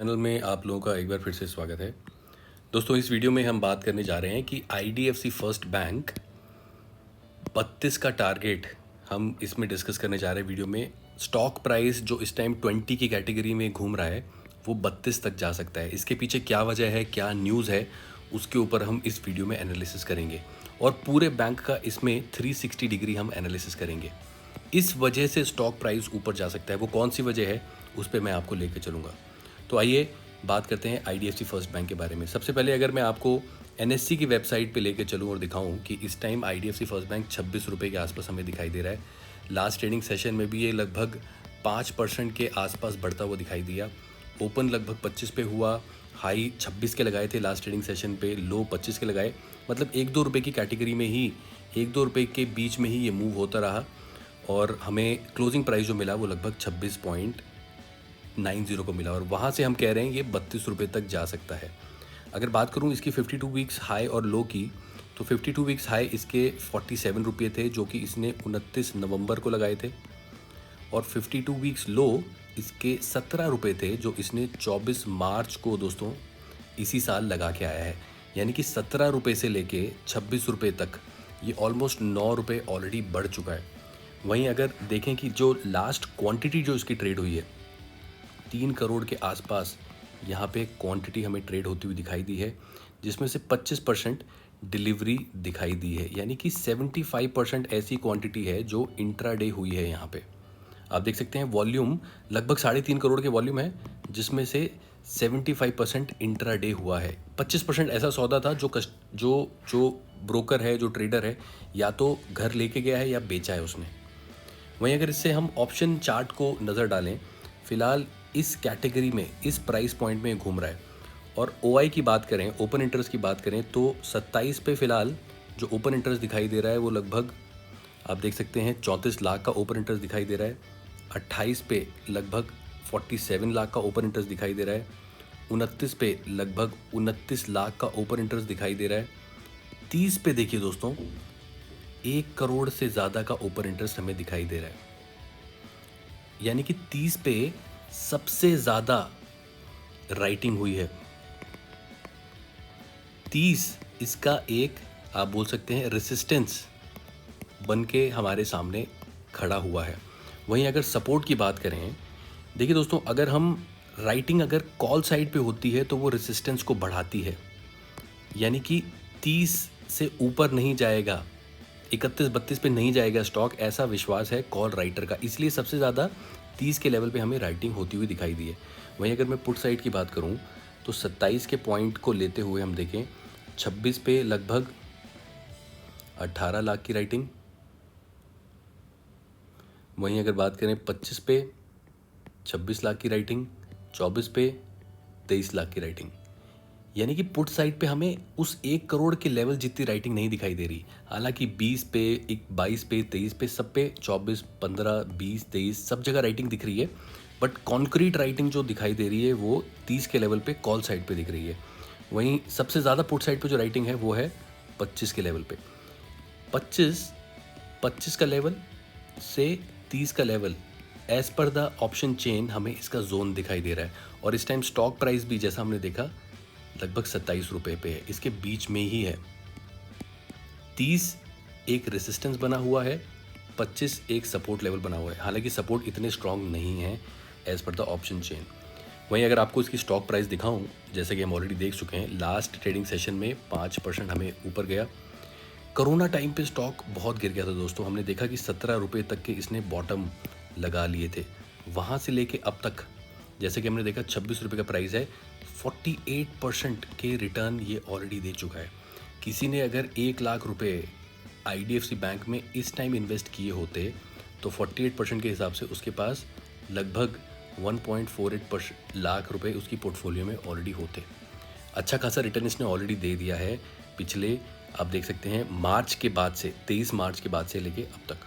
Channel में आप लोगों का एक बार फिर से स्वागत है। दोस्तों, इस वीडियो में हम बात करने जा रहे हैं कि आईडीएफसी फर्स्ट बैंक 32 का टारगेट हम इसमें डिस्कस करने जा रहे हैं। वीडियो में स्टॉक प्राइस जो इस टाइम 20 की कैटेगरी में घूम रहा है वो 32 तक जा सकता है। इसके पीछे क्या वजह है, क्या न्यूज़ है, उसके ऊपर हम इस वीडियो में एनालिसिस करेंगे और पूरे बैंक का इसमें 360 डिग्री हम एनालिसिस करेंगे। इस वजह से स्टॉक प्राइस ऊपर जा सकता है, वो कौन सी वजह है उस पर मैं आपको लेकर चलूँगा। तो आइए बात करते हैं आईडीएफसी फर्स्ट बैंक के बारे में। सबसे पहले अगर मैं आपको एनएससी की वेबसाइट पे लेकर चलूँ और दिखाऊं कि इस टाइम आईडीएफसी फर्स्ट बैंक 26 रुपये के आसपास हमें दिखाई दे रहा है। लास्ट ट्रेडिंग सेशन में भी ये लगभग 5% के आसपास बढ़ता हुआ दिखाई दिया। ओपन लगभग 25 पे हुआ, हाई 26 के लगाए थे लास्ट ट्रेडिंग सेशन पे, लो 25 के लगाए। मतलब 1-2 रुपये की कैटेगरी में ही, 1-2 रुपये के बीच में ही ये मूव होता रहा और हमें क्लोजिंग प्राइस जो मिला वो लगभग 26.90 को मिला और वहाँ से हम कह रहे हैं ये 32 रुपये तक जा सकता है। अगर बात करूँ इसकी 52 वीक्स हाई और लो की, तो 52 वीक्स हाई इसके 47 रुपये थे जो कि इसने 29 नवंबर को लगाए थे और 52 वीक्स लो इसके 17 रुपये थे जो इसने 24 मार्च को दोस्तों इसी साल लगा के आया है। यानी कि 17 रुपये से लेके 26 रुपये तक ये ऑलमोस्ट 9 रुपये ऑलरेडी बढ़ चुका है। वहीं अगर देखें कि जो लास्ट क्वांटिटी जो इसकी ट्रेड हुई है 3 करोड़ के आसपास यहाँ पे क्वांटिटी हमें ट्रेड होती हुई दिखाई दी है, जिसमें से 25% डिलीवरी दिखाई दी है। यानी कि 75% ऐसी क्वांटिटी है जो इंट्राडे हुई है। यहाँ पे आप देख सकते हैं वॉल्यूम लगभग 3.5 करोड़ के वॉल्यूम है, जिसमें से 75% इंट्राडे हुआ है। 25% ऐसा सौदा था जो ब्रोकर है, जो ट्रेडर है, या तो घर लेके गया है या बेचा है उसने। वहीं अगर इससे हम ऑप्शन चार्ट को नज़र डालें, फ़िलहाल इस कैटेगरी में इस प्राइस पॉइंट में घूम रहा है और ओआई की बात करें, ओपन इंटरेस्ट की बात करें, तो 27 पे फ़िलहाल जो ओपन इंटरेस्ट दिखाई दे रहा है वो लगभग आप देख सकते हैं 34 लाख का ओपन इंटरेस्ट दिखाई दे रहा है। 28 पे लगभग 47 लाख का ओपन इंटरेस्ट दिखाई दे रहा है। 29 पे लगभग 29 लाख का ओपन इंटरेस्ट दिखाई दे रहा है। 30 पे देखिए दोस्तों 1 करोड़ से ज़्यादा का ओपन इंटरेस्ट हमें दिखाई दे रहा है। यानी कि 30 पे सबसे ज़्यादा राइटिंग हुई है। 30 इसका एक आप बोल सकते हैं रेसिस्टेंस बन के हमारे सामने खड़ा हुआ है। वहीं अगर सपोर्ट की बात करें, देखिए दोस्तों, अगर हम राइटिंग अगर कॉल साइड पे होती है तो वो रेसिस्टेंस को बढ़ाती है। यानी कि 30 से ऊपर नहीं जाएगा, 31-32 पे नहीं जाएगा स्टॉक, ऐसा विश्वास है कॉल राइटर का। इसलिए सबसे ज़्यादा 30 के लेवल पे हमें राइटिंग होती हुई दिखाई दी है। वहीं अगर मैं पुट साइड की बात करूं तो 27 के पॉइंट को लेते हुए हम देखें 26 पे लगभग 18 लाख की राइटिंग। वहीं अगर बात करें 25 पे 26 लाख की राइटिंग, 24 पे 23 लाख की राइटिंग। यानी कि पुट साइड पे हमें उस 1 करोड़ के लेवल जितनी राइटिंग नहीं दिखाई दे रही। हालांकि 20 पे, 22 पे, 23 पे, सब पे 24, 15, 20, 23 सब जगह राइटिंग दिख रही है, बट कॉन्क्रीट राइटिंग जो दिखाई दे रही है वो 30 के लेवल पे कॉल साइड पे दिख रही है। वहीं सबसे ज़्यादा पुट साइड पे जो राइटिंग है वो है 25 के लेवल पे। 25 का लेवल से 30 का level, as per the option chain हमें इसका जोन दिखाई दे रहा है। और इस टाइम स्टॉक प्राइस भी जैसा हमने देखा लगभग 27 रुपये पे है, इसके बीच में ही है। 30 एक रेसिस्टेंस बना हुआ है, 25 एक सपोर्ट लेवल बना हुआ है। हालांकि सपोर्ट इतने स्ट्रांग नहीं है as per the option chain. वहीं अगर आपको इसकी स्टॉक प्राइस दिखाऊं, जैसे कि हम ऑलरेडी देख चुके हैं, लास्ट ट्रेडिंग सेशन में 5% हमें ऊपर गया। कोरोना टाइम पे स्टॉक बहुत गिर गया था दोस्तों, हमने देखा कि 17 रुपये तक के इसने बॉटम लगा लिए थे। वहाँ से लेके अब तक जैसे कि हमने देखा 26 रुपये का प्राइस है, 48% के रिटर्न ये ऑलरेडी दे चुका है। किसी ने अगर 1 लाख रुपए आईडीएफसी बैंक में इस टाइम इन्वेस्ट किए होते तो 48% के हिसाब से उसके पास लगभग 1.48 लाख रुपए उसकी पोर्टफोलियो में ऑलरेडी होते। अच्छा खासा रिटर्न इसने ऑलरेडी दे दिया है पिछले, आप देख सकते हैं, मार्च के बाद से, 23 मार्च के बाद से लेके अब तक।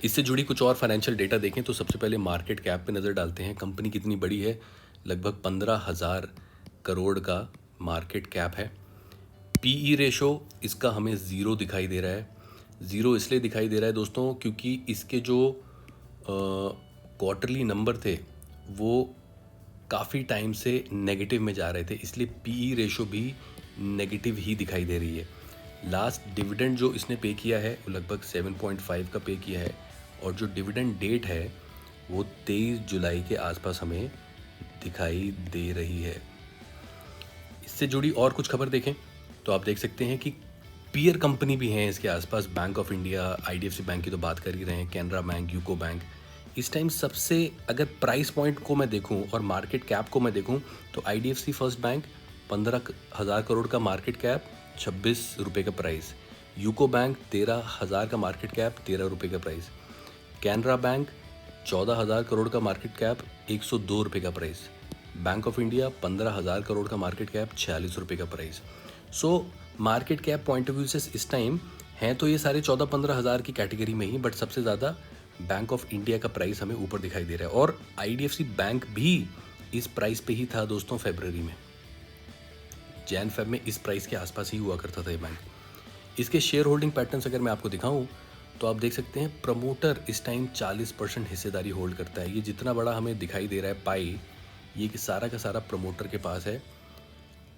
इससे जुड़ी कुछ और फाइनेंशियल डेटा देखें तो सबसे पहले मार्केट कैप पे नज़र डालते हैं। कंपनी कितनी बड़ी है, लगभग 15,000 करोड़ का मार्केट कैप है। पीई रेशो इसका हमें ज़ीरो दिखाई दे रहा है। ज़ीरो इसलिए दिखाई दे रहा है दोस्तों क्योंकि इसके जो क्वार्टरली नंबर थे वो काफ़ी टाइम से नेगेटिव में जा रहे थे, इसलिए पीई रेशो भी नेगेटिव ही दिखाई दे रही है। लास्ट डिविडेंड जो इसने पे किया है वो लगभग 7.5 का पे किया है, और जो डिविडेंड डेट है वो 23 जुलाई के आसपास हमें दिखाई दे रही है। इससे जुड़ी और कुछ खबर देखें तो आप देख सकते हैं कि पीयर कंपनी भी हैं इसके आसपास। Bank of India, IDFC bank की तो बात कर ही रहे हैं, कैनरा बैंक, यूको बैंक। इस टाइम सबसे अगर प्राइस पॉइंट को मैं देखूं और मार्केट कैप को मैं देखूं तो आईडीएफसी फर्स्ट बैंक 15,000 करोड़ का मार्केट कैप, 26 रुपये का प्राइस। यूको बैंक 13,000 का मार्केट कैप, 13 रुपये का प्राइस। कैनरा बैंक 14,000 करोड़ का मार्केट कैप, 102 रुपये का price. Bank of India 15,000 crore का मार्केट कैप, 46 रुपये का price. So market cap point of view से इस टाइम हैं तो ये सारे 14-15 हज़ार की कैटेगरी में ही, बट सबसे ज़्यादा बैंक ऑफ इंडिया का प्राइस हमें ऊपर दिखाई दे रहा है। और आईडीएफसी बैंक भी इस प्राइस पे ही था दोस्तों फरवरी में। जैन फेब में इस प्राइस के आसपास ही हुआ करता था ये बैंक। इसके शेयर होल्डिंग पैटर्न्स अगर मैं आपको दिखाऊं तो आप देख सकते हैं प्रमोटर इस टाइम 40% हिस्सेदारी होल्ड करता है। ये जितना बड़ा हमें दिखाई दे रहा है पाई, ये कि सारा का सारा प्रमोटर के पास है।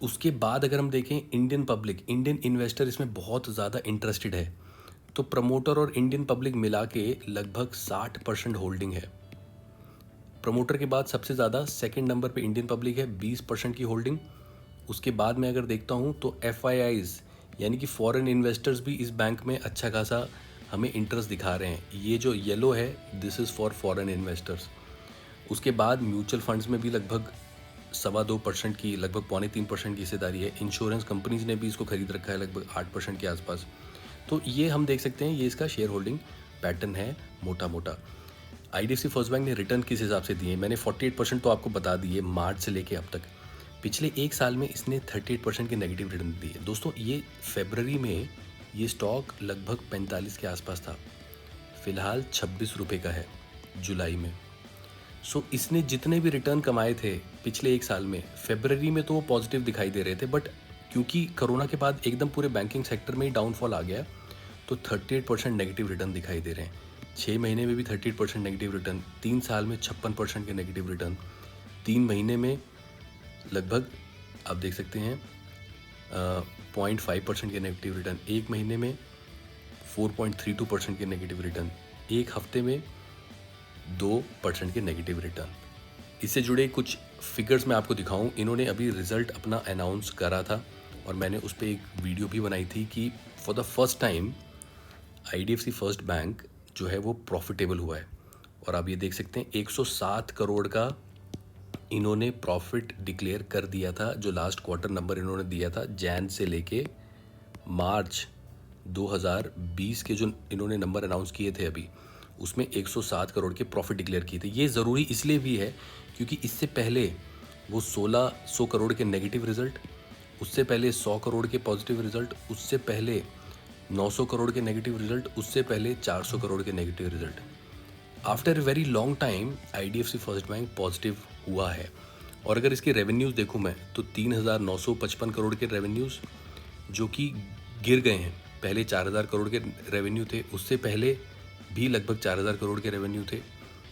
उसके बाद अगर हम देखें इंडियन पब्लिक, इंडियन इन्वेस्टर इसमें बहुत ज़्यादा इंटरेस्टेड है, तो प्रमोटर और इंडियन पब्लिक मिला के लगभग 60% होल्डिंग है। प्रमोटर के बाद सबसे ज़्यादा सेकंड नंबर पे इंडियन पब्लिक है, 20% की होल्डिंग। उसके बाद मैं अगर देखता हूँ तो एफआईआईज यानी कि फॉरेन इन्वेस्टर्स भी इस बैंक में अच्छा खासा हमें इंटरेस्ट दिखा रहे हैं। ये जो येलो है this is for foreign investors. उसके बाद म्यूचुअल फंड्स में भी लगभग 2.25% की, लगभग 2.25% की हिस्सेदारी है। इंश्योरेंस कंपनीज ने भी इसको खरीद रखा है लगभग 8% के आसपास। तो ये हम देख सकते हैं, ये इसका शेयर होल्डिंग पैटर्न है मोटा मोटा। आईडीएफसी फर्स्ट बैंक ने रिटर्न किस हिसाब से दिए, मैंने 48% तो आपको बता दिए मार्च से लेके अब तक। पिछले एक साल में इसने 38% के नेगेटिव रिटर्न दिए दोस्तों। ये फरवरी में ये स्टॉक लगभग 45 के आसपास था, फिलहाल 26 रुपये का है जुलाई में। सो इसने जितने भी रिटर्न कमाए थे पिछले एक साल में, फरवरी में तो वो पॉजिटिव दिखाई दे रहे थे, बट क्योंकि कोरोना के बाद एकदम पूरे बैंकिंग सेक्टर में ही डाउनफॉल आ गया तो 38% नेगेटिव रिटर्न दिखाई दे रहे हैं। 6 महीने में भी 38% नेगेटिव रिटर्न, 3 साल में 56% के नेगेटिव रिटर्न, 3 महीने में लगभग आप देख सकते हैं 0.5% के नेगेटिव रिटर्न, 1 महीने में 4.32% के नेगेटिव रिटर्न, 1 हफ्ते में 2% के नेगेटिव रिटर्न। इससे जुड़े कुछ फिगर्स मैं आपको दिखाऊं। इन्होंने अभी रिज़ल्ट अपना अनाउंस करा था और मैंने उस पर एक वीडियो भी बनाई थी कि for the first time IDFC First bank जो है वो प्रॉफिटेबल हुआ है। और आप ये देख सकते हैं 107 करोड़ का इन्होंने प्रॉफिट डिक्लेयर कर दिया था। जो लास्ट क्वार्टर नंबर इन्होंने दिया था जैन से लेके मार्च 2020 के जो इन्होंने नंबर अनाउंस किए थे अभी, उसमें 107 करोड़ के प्रॉफिट डिक्लेयर किए थे। ये ज़रूरी इसलिए भी है क्योंकि इससे पहले वो 1600 करोड़ के नेगेटिव रिजल्ट, उससे पहले 100 करोड़ के पॉजिटिव रिजल्ट, उससे पहले 900 करोड़ के नेगेटिव रिजल्ट, उससे पहले 400 करोड़ के negative result. After a very long time IDFC First bank positive हुआ है। और अगर इसके रेवेन्यूज़ देखूँ मैं तो 3,955 करोड़ के रेवेन्यूज़ जो कि गिर गए हैं। पहले 4,000 करोड़ के रेवेन्यू थे, उससे पहले भी लगभग 4,000 करोड़ के रेवेन्यू थे।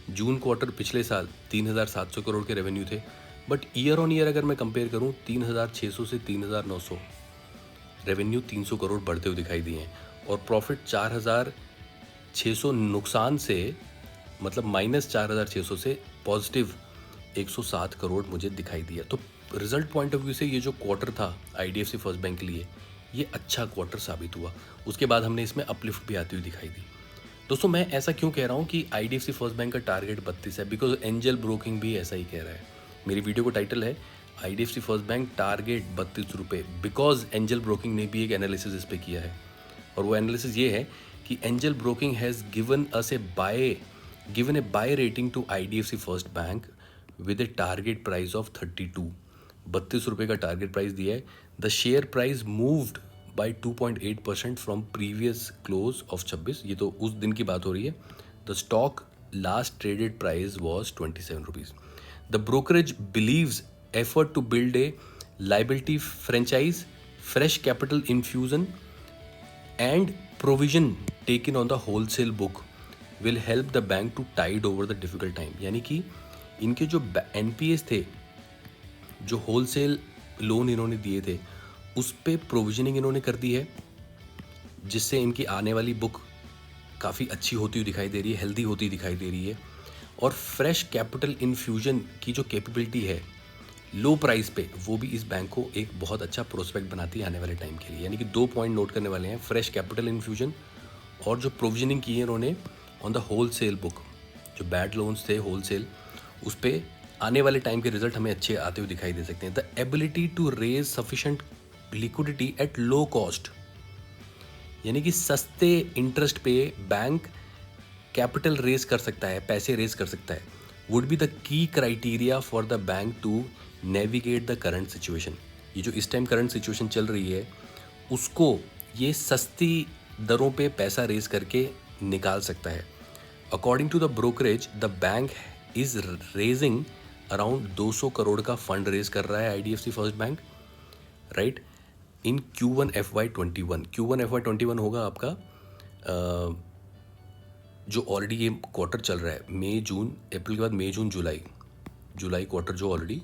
जून क्वार्टर पिछले साल 3,700 करोड़ के रेवेन्यू थे, बट ईयर ऑन ईयर अगर मैं कंपेयर करूं 3,600 से 3,900 रेवेन्यू 300 करोड़ बढ़ते हुए दिखाई दिए हैं। और प्रॉफिट 4,600 नुकसान से, मतलब माइनस 4,600 से पॉजिटिव 107 करोड़ मुझे दिखाई दिया। तो रिजल्ट पॉइंट ऑफ व्यू से ये जो क्वार्टर था आईडीएफसी फर्स्ट बैंक के लिए ये अच्छा क्वार्टर साबित हुआ। उसके बाद हमने इसमें अपलिफ्ट भी आती हुई दिखाई दी। दोस्तों मैं ऐसा क्यों कह रहा हूँ कि आईडीएफसी फर्स्ट बैंक का टारगेट 32 है, बिकॉज एंजल ब्रोकिंग भी ऐसा ही कह रहा है। मेरी वीडियो का टाइटल है आईडीएफसी फर्स्ट बैंक टारगेट 32 रुपये, बिकॉज एंजल ब्रोकिंग ने भी एक एनालिसिस इस पर किया है। और वो एनालिसिस ये है कि Angel Broking has given a buy rating to IDFC First Bank with a target price of 32 रुपये का टारगेट प्राइस दिया है। The share price moved by 2.8% from previous close of 26, ये तो उस दिन की बात हो रही है। The stock last traded price was 27 rupees. The brokerage believes effort to build a liability franchise, fresh capital infusion and provision taken on the wholesale book will help the bank to tide over the difficult time। यानी कि इनके जो NPAs थे जो wholesale loan इन्होंने दिए थे उस पे प्रोविजनिंग इन्होंने कर दी है, जिससे इनकी आने वाली बुक काफ़ी अच्छी होती हुई दिखाई दे रही है, हेल्दी होती दिखाई दे रही है। और फ्रेश कैपिटल इन्फ्यूजन की जो कैपेबिलिटी है लो प्राइस पे, वो भी इस बैंक को एक बहुत अच्छा प्रोस्पेक्ट बनाती है आने वाले टाइम के लिए। यानी कि 2 पॉइंट नोट करने वाले हैं, फ्रेश कैपिटल इन्फ्यूजन और जो प्रोविजनिंग की है इन्होंने ऑन द होलसेल बुक, जो बैड लोन्स थे होलसेल, उस पर आने वाले टाइम के रिजल्ट हमें अच्छे आते हुए दिखाई दे सकते हैं। The ability to raise sufficient liquidity at low cost, यानी कि सस्ते इंटरेस्ट पे बैंक कैपिटल रेज कर सकता है, पैसे रेज कर सकता है, would be the key criteria for the bank to navigate the current situation. ये जो इस टाइम करंट सिचुएशन चल रही है उसको ये सस्ती दरों पे पैसा रेज करके निकाल सकता है। According to the brokerage, the bank is raising around 200 crore का फंड रेज कर रहा है IDFC First Bank, right, in Q1 FY21। Q1 FY21 होगा आपका जो ऑलरेडी ये क्वार्टर चल रहा है, मई जून, अप्रैल के बाद मई जून जुलाई क्वार्टर जो ऑलरेडी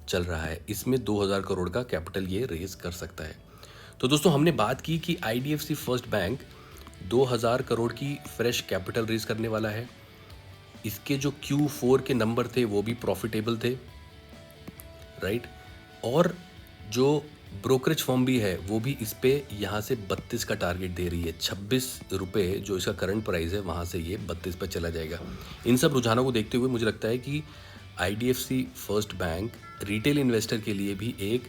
चल रहा है, इसमें 2000 करोड़ का कैपिटल ये रेज कर सकता है। तो दोस्तों हमने बात की कि आईडीएफसी फर्स्ट बैंक 2000 करोड़ की फ्रेश कैपिटल रेज करने वाला है। इसके जो Q4 के नंबर थे वो भी प्रॉफिटेबल थे, राइट, और जो ब्रोकरेज फर्म भी है वो भी इस पे यहाँ से 32 का टारगेट दे रही है। 26 रुपये जो इसका करंट प्राइस है वहाँ से ये 32 पर चला जाएगा। इन सब रुझानों को देखते हुए मुझे लगता है कि IDFC First bank retail investor के लिए भी एक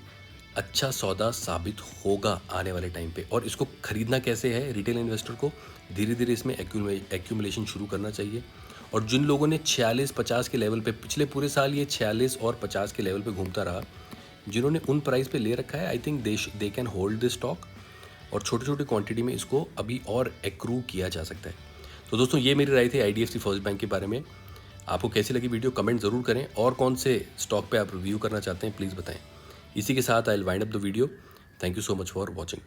अच्छा सौदा साबित होगा आने वाले टाइम पे। और इसको ख़रीदना कैसे है, रिटेल इन्वेस्टर को धीरे धीरे इसमें एक्यूमुलेशन शुरू करना चाहिए। और जिन लोगों ने 46-50 के लेवल पे, पिछले पूरे साल ये 46 और 50 के लेवल पे घूमता रहा, जिन्होंने उन प्राइस पे ले रखा है, I think they can hold this stock और छोटी छोटी क्वांटिटी में इसको अभी और एक्रू किया जा सकता है। तो दोस्तों ये मेरी राय थी आईडीएफसी फर्स्ट बैंक के बारे में। आपको कैसी लगी वीडियो कमेंट ज़रूर करें, और कौन से स्टॉक पे आप रिव्यू करना चाहते हैं प्लीज़ बताएं। इसी के साथ I will wind up the video. Thank you so much for watching.